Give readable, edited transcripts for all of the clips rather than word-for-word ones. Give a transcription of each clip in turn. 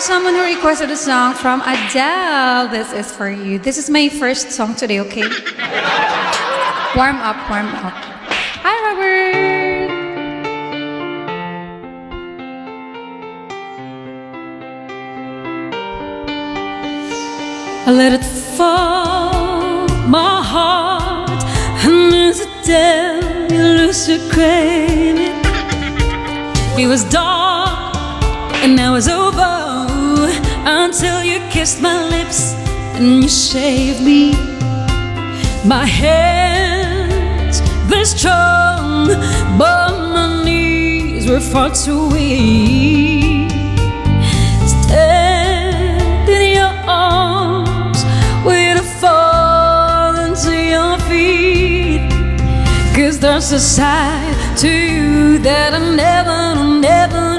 someone who requested a song from Adele. This is for you. This is my first song today, okay? Warm up, warm up. Hi, Robert. I let it fall, my heart, and as it down, you lose your craving. It was dark, and now it's over, until you kissed my lips and you saved me. My hands, they're strong, but my knees were far too weak. Stand in your arms, wait to fall into your feet. 'Cause there's a side to you that I never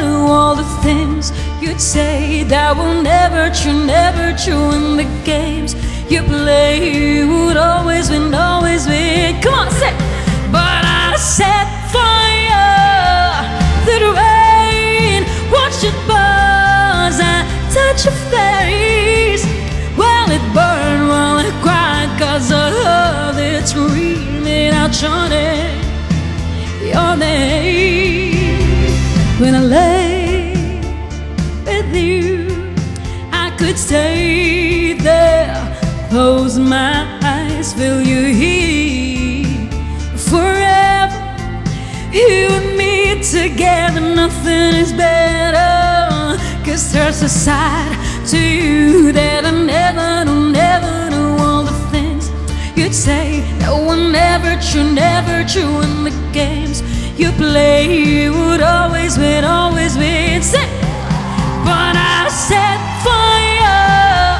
knew. All the things you'd say that will never true. In the games you play, you would always win, always win. Come on, say. But I set fire to the rain, watch it buzz, I touch your face. Well, it burned while I cried, 'cause I heard it screaming out your name, your name. When I lay with you, I could stay there, close my eyes, feel you here forever. You and me together, nothing is better. 'Cause there's a side to you that I never knew. All the things you'd say that were never true. In the games you play, you would always win, always win. Say. But I set fire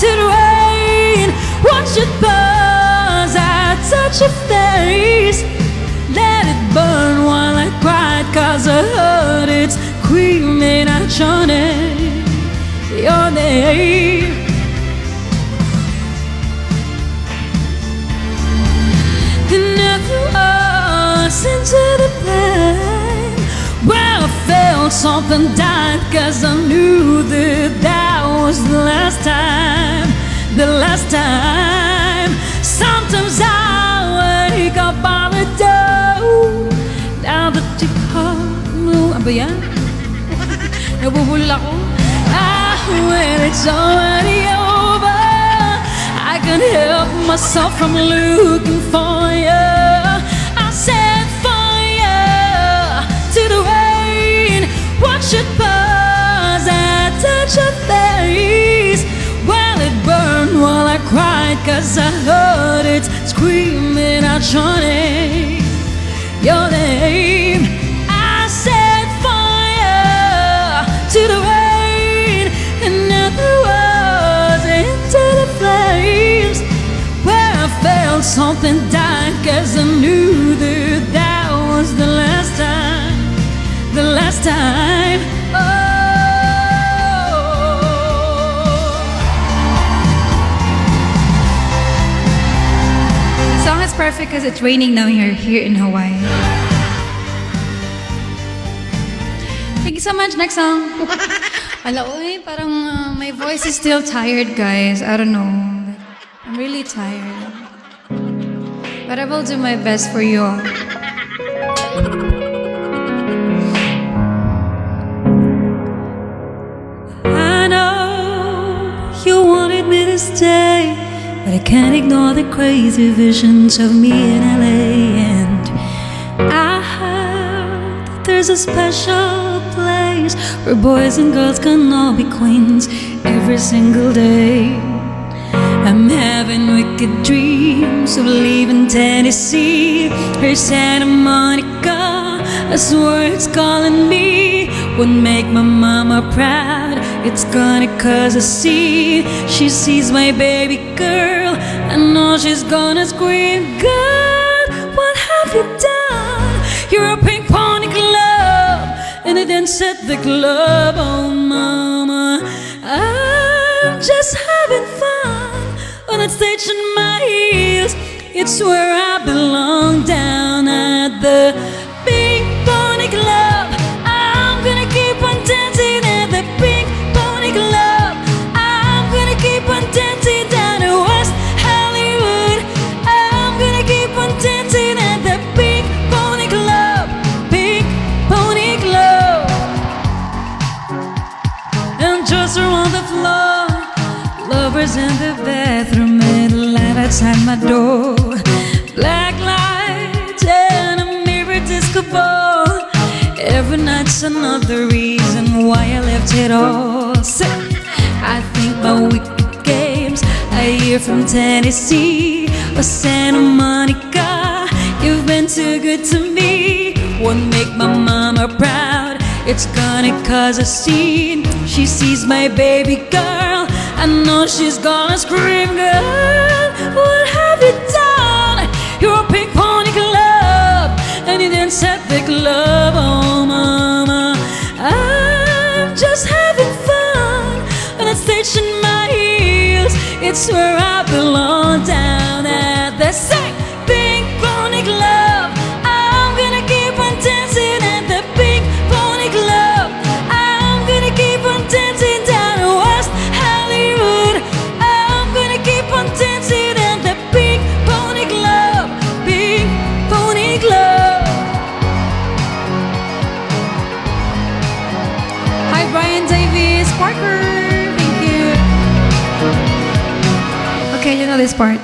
to the rain, watch it buzz, I touch your face. Let it burn while I cried, 'cause I heard it screaming out your name, your name. And never was into the pain where I felt something died, 'cause I knew that was the last time, the last time. Sometimes I wake up on the door, now that you're home. Ano ba yan? Nabubula ko. When it's already over, I can't help myself from looking for you. I set fire to the rain, watch it buzz, I touch your face. Well, it burned while I cried, 'cause I heard it screaming out your name, your name. I set fire to the rain, and now there was into the flames where I felt something die, 'cause I knew that was the last time, the last time. The song is perfect because it's raining now here in Hawaii. Thank you so much. Next song. Ala, oy, parang my voice is still tired, guys. I don't know. I'm really tired. But I will do my best for you all. I know you wanted me to stay, but I can't ignore the crazy visions of me in LA. And I heard that there's a special place where boys and girls can all be queens every single day. I'm having wicked dreams of leaving Tennessee or Santa Monica. I swear it's calling me. Would make my mama proud. It's gonna cause a scene. She sees my baby girl. I know she's gonna scream, God, what have you done? You're a ping pong club, and it didn't set the club. Oh mama, I'm just having fun. On that stage in my heels, it's where I belong, down at the Pink Pony Club. I'm gonna keep on dancing at the Pink Pony Club. clothes are on the floor, lovers in the bathroom, and light outside my door. Black lights and a mirror disco ball. Every night's another reason why I left it all. I think about wicked games I hear from Tennessee or Santa Monica. You've been too good to me. Won't make my mama proud. It's gonna cause a scene. She sees my baby girl. I know she's gonna scream, girl, what have you done? You're a pink pony club, and you didn't set the club. Oh mama, I'm just having fun. When I station my heels, it's where I belong, down at the same pink pony club. I'm gonna keep on dancing at the pink pony club. I'm gonna keep on dancing down in West Hollywood. I'm gonna keep on dancing at the pink pony club, pink pony club. Hi Brian Davis, Parker, thank you. Okay, you know this part.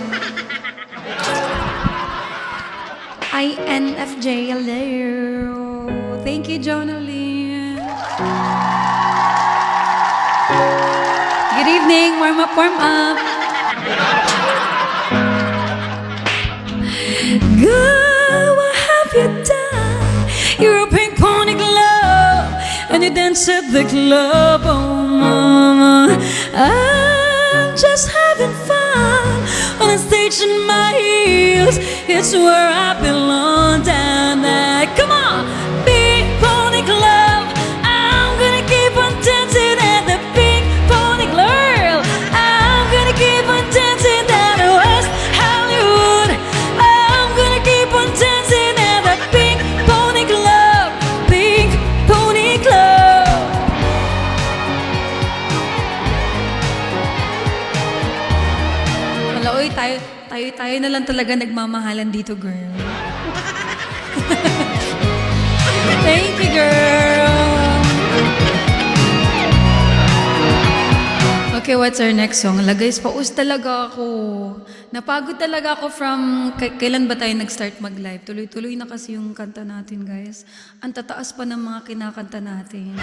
INFJ, hello. Thank you, Jonalyn. Good evening, warm up, warm up. Girl, what have you done? You're a pink pony club, and you dance at the club. Oh mama, I'm just having fun. On the stage in my heels, it's where I belong, down there. Come on, pink pony club. I'm gonna keep on dancing at the pink pony club. I'm gonna keep on dancing down in West Hollywood. I'm gonna keep on dancing at the pink pony club, pink pony club. Wala, oy, tayo na lang talaga nagmamahalan dito, girl. Thank you, girl. Okay, what's our next song? Ala guys, paus talaga ako. Napagod talaga ako from... Kailan ba tayo nag-start mag-live? Tuloy-tuloy na kasi yung kanta natin, guys. Ang tataas pa ng mga kinakanta natin.